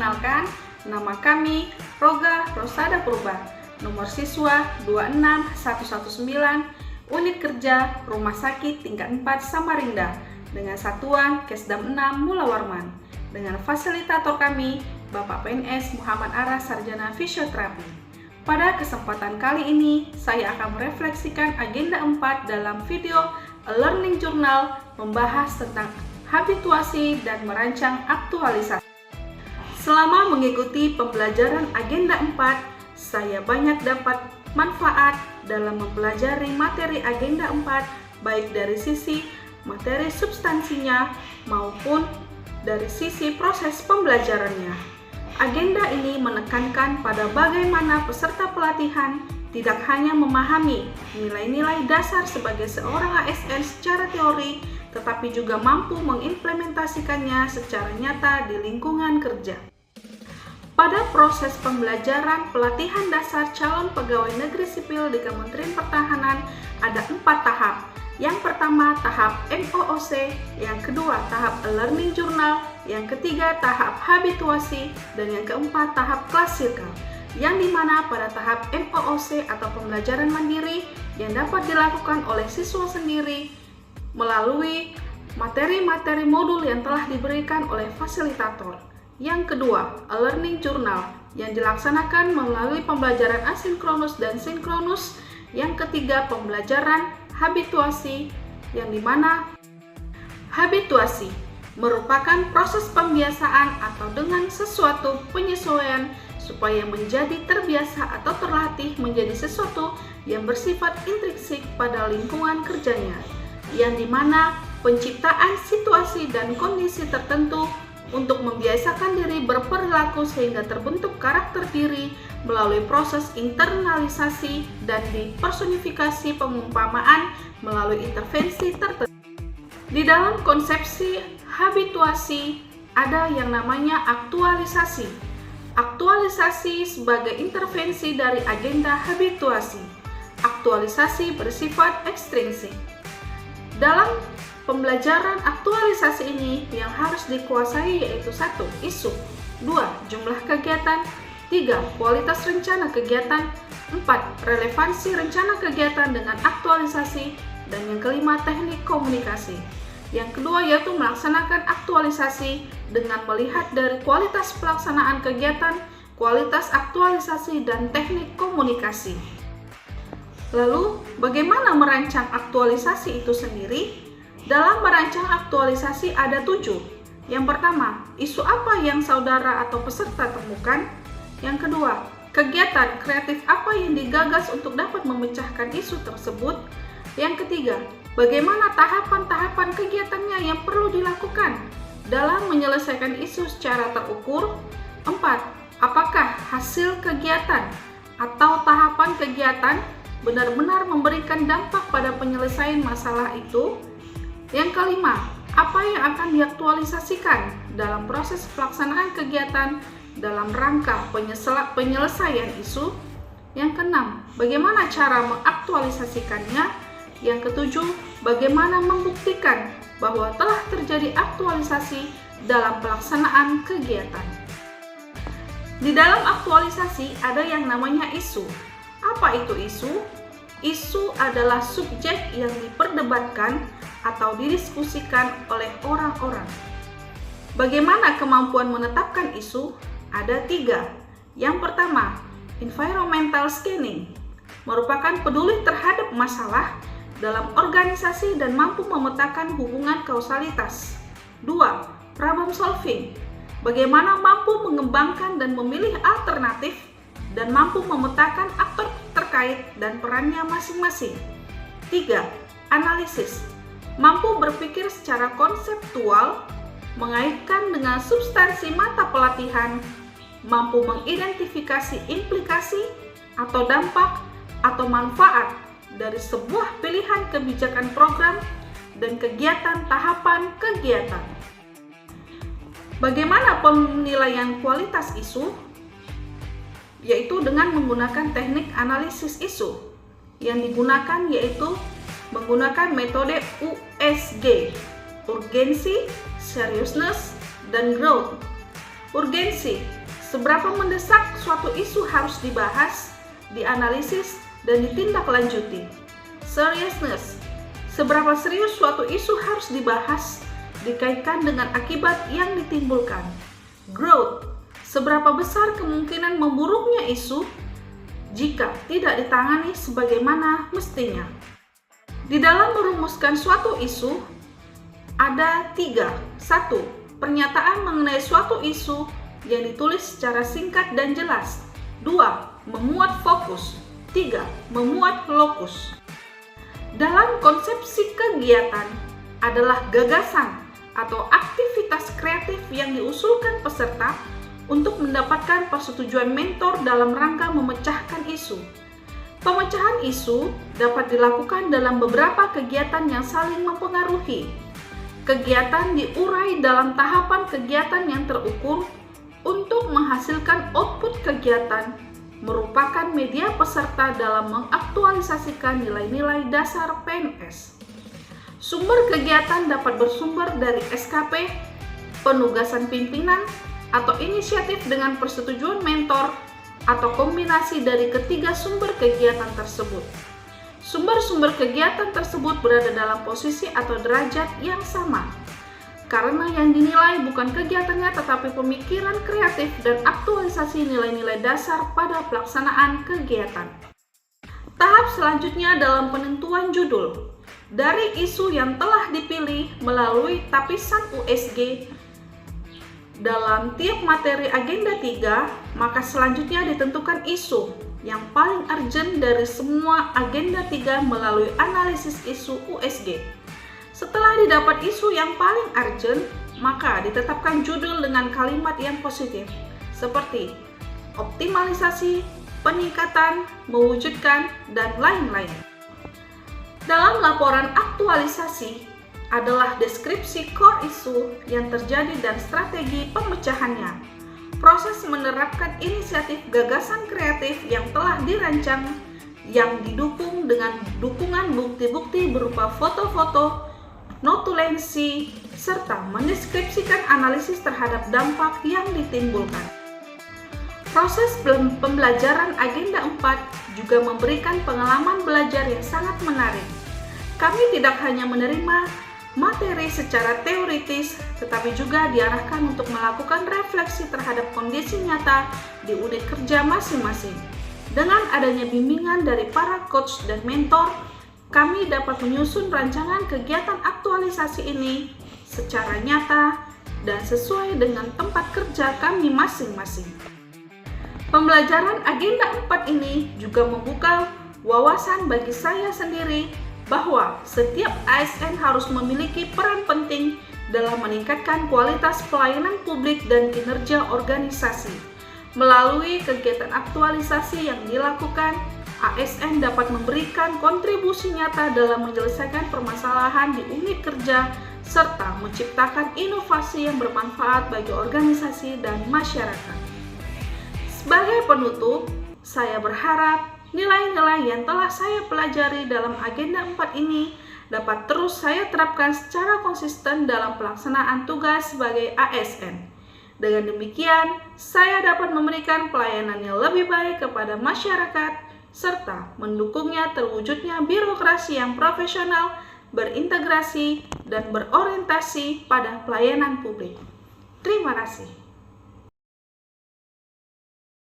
Perkenalkan, nama kami Roga Rosada Purba, nomor siswa 26119, unit kerja Rumah Sakit tingkat 4 Samarinda, dengan satuan Kesdam 6 Mula Warman, dengan fasilitator kami Bapak PNS Muhammad Ara Sarjana Fisioterapi. Pada kesempatan kali ini, saya akan merefleksikan agenda 4 dalam video A Learning Journal membahas tentang habituasi dan merancang aktualisasi. Selama mengikuti pembelajaran agenda 4, saya banyak dapat manfaat dalam mempelajari materi agenda 4, baik dari sisi materi substansinya maupun dari sisi proses pembelajarannya. Agenda ini menekankan pada bagaimana peserta pelatihan tidak hanya memahami nilai-nilai dasar sebagai seorang ASN secara teori, tetapi juga mampu mengimplementasikannya secara nyata di lingkungan kerja. Pada proses pembelajaran pelatihan dasar calon pegawai negeri sipil di Kementerian Pertahanan ada 4 tahap. Yang pertama tahap MOOC, yang kedua tahap Learning Journal, yang ketiga tahap habituasi, dan yang keempat tahap kelas sirkel. Yang dimana pada tahap MOOC atau pembelajaran mandiri yang dapat dilakukan oleh siswa sendiri melalui materi-materi modul yang telah diberikan oleh fasilitator. Yang kedua, A Learning Journal yang dilaksanakan melalui pembelajaran asinkronus dan sinkronus. Yang ketiga, pembelajaran habituasi yang dimana habituasi merupakan proses pembiasaan atau dengan sesuatu penyesuaian supaya menjadi terbiasa atau terlatih menjadi sesuatu yang bersifat intrinsik pada lingkungan kerjanya, yang dimana penciptaan situasi dan kondisi tertentu untuk membiasakan diri berperilaku sehingga terbentuk karakter diri melalui proses internalisasi dan dipersonifikasi pengumpamaan melalui intervensi tertentu. Di dalam konsepsi habituasi ada yang namanya aktualisasi. Aktualisasi sebagai intervensi dari agenda habituasi. Aktualisasi bersifat ekstrinsik. Dalam pembelajaran aktualisasi ini yang harus dikuasai yaitu 1. Isu, 2. Jumlah kegiatan, 3. Kualitas rencana kegiatan, 4. Relevansi rencana kegiatan dengan aktualisasi, dan yang kelima teknik komunikasi. Yang kedua yaitu melaksanakan aktualisasi dengan melihat dari kualitas pelaksanaan kegiatan, kualitas aktualisasi, dan teknik komunikasi. Lalu, bagaimana merancang aktualisasi itu sendiri? Dalam merancang aktualisasi ada 7. Yang pertama, isu apa yang saudara atau peserta temukan? Yang kedua, kegiatan kreatif apa yang digagas untuk dapat memecahkan isu tersebut? Yang ketiga, bagaimana tahapan-tahapan kegiatannya yang perlu dilakukan dalam menyelesaikan isu secara terukur? 4. Apakah hasil kegiatan atau tahapan kegiatan benar-benar memberikan dampak pada penyelesaian masalah itu? Yang kelima, apa yang akan diaktualisasikan dalam proses pelaksanaan kegiatan dalam rangka penyelesaian isu? Yang keenam, bagaimana cara mengaktualisasikannya? Yang ketujuh, bagaimana membuktikan bahwa telah terjadi aktualisasi dalam pelaksanaan kegiatan? Di dalam aktualisasi ada yang namanya isu. Apa itu isu? Isu adalah subjek yang diperdebatkan atau didiskusikan oleh orang-orang. Bagaimana kemampuan menetapkan isu? Ada 3. Yang pertama, environmental scanning, merupakan peduli terhadap masalah dalam organisasi dan mampu memetakan hubungan kausalitas. 2. Problem solving, bagaimana mampu mengembangkan dan memilih alternatif dan mampu memetakan aktor terkait dan perannya masing-masing. 3. Analisis, mampu berpikir secara konseptual, mengaitkan dengan substansi mata pelatihan, mampu mengidentifikasi implikasi atau dampak atau manfaat dari sebuah pilihan kebijakan program dan kegiatan tahapan kegiatan. Bagaimana penilaian kualitas isu? Yaitu dengan menggunakan teknik analisis isu. Yang digunakan yaitu menggunakan metode USG, urgency, seriousness, dan growth. Urgensi, seberapa mendesak suatu isu harus dibahas, dianalisis, dan ditindaklanjuti. Seriousness, seberapa serius suatu isu harus dibahas, dikaitkan dengan akibat yang ditimbulkan. Growth, seberapa besar kemungkinan memburuknya isu jika tidak ditangani sebagaimana mestinya. Di dalam merumuskan suatu isu, ada 3. 1. Pernyataan mengenai suatu isu yang ditulis secara singkat dan jelas. 2. Memuat fokus. 3. Memuat lokus. Dalam konsepsi kegiatan adalah gagasan atau aktivitas kreatif yang diusulkan peserta untuk mendapatkan persetujuan mentor dalam rangka memecahkan isu. Pemecahan isu dapat dilakukan dalam beberapa kegiatan yang saling mempengaruhi. Kegiatan diurai dalam tahapan kegiatan yang terukur untuk menghasilkan output kegiatan, merupakan media peserta dalam mengaktualisasikan nilai-nilai dasar PNS. Sumber kegiatan dapat bersumber dari SKP, penugasan pimpinan, atau inisiatif dengan persetujuan mentor, atau kombinasi dari ketiga sumber kegiatan tersebut. Sumber-sumber kegiatan tersebut berada dalam posisi atau derajat yang sama, karena yang dinilai bukan kegiatannya tetapi pemikiran kreatif dan aktualisasi nilai-nilai dasar pada pelaksanaan kegiatan. Tahap selanjutnya dalam penentuan judul. Dari isu yang telah dipilih melalui tapisan USG dalam tiap materi agenda 3, maka selanjutnya ditentukan isu yang paling urgent dari semua agenda 3 melalui analisis isu USG. Setelah didapat isu yang paling urgent, maka ditetapkan judul dengan kalimat yang positif, seperti optimalisasi, peningkatan, mewujudkan, dan lain-lain. Dalam laporan aktualisasi adalah deskripsi core isu yang terjadi dan strategi pemecahannya. Proses menerapkan inisiatif gagasan kreatif yang telah dirancang yang didukung dengan dukungan bukti-bukti berupa foto-foto, notulensi, serta mendeskripsikan analisis terhadap dampak yang ditimbulkan. Proses pembelajaran agenda 4 juga memberikan pengalaman belajar yang sangat menarik. Kami tidak hanya menerima materi secara teoritis, tetapi juga diarahkan untuk melakukan refleksi terhadap kondisi nyata di unit kerja masing-masing. Dengan adanya bimbingan dari para coach dan mentor, kami dapat menyusun rancangan kegiatan aktualisasi ini secara nyata dan sesuai dengan tempat kerja kami masing-masing. Pembelajaran agenda 4 ini juga membuka wawasan bagi saya sendiri bahwa setiap ASN harus memiliki peran penting dalam meningkatkan kualitas pelayanan publik dan kinerja organisasi. Melalui kegiatan aktualisasi yang dilakukan, ASN dapat memberikan kontribusi nyata dalam menyelesaikan permasalahan di unit kerja serta menciptakan inovasi yang bermanfaat bagi organisasi dan masyarakat. Sebagai penutup, saya berharap nilai-nilai yang telah saya pelajari dalam agenda 4 ini dapat terus saya terapkan secara konsisten dalam pelaksanaan tugas sebagai ASN. Dengan demikian, saya dapat memberikan pelayanan yang lebih baik kepada masyarakat serta mendukungnya terwujudnya birokrasi yang profesional, berintegrasi, dan berorientasi pada pelayanan publik. Terima kasih.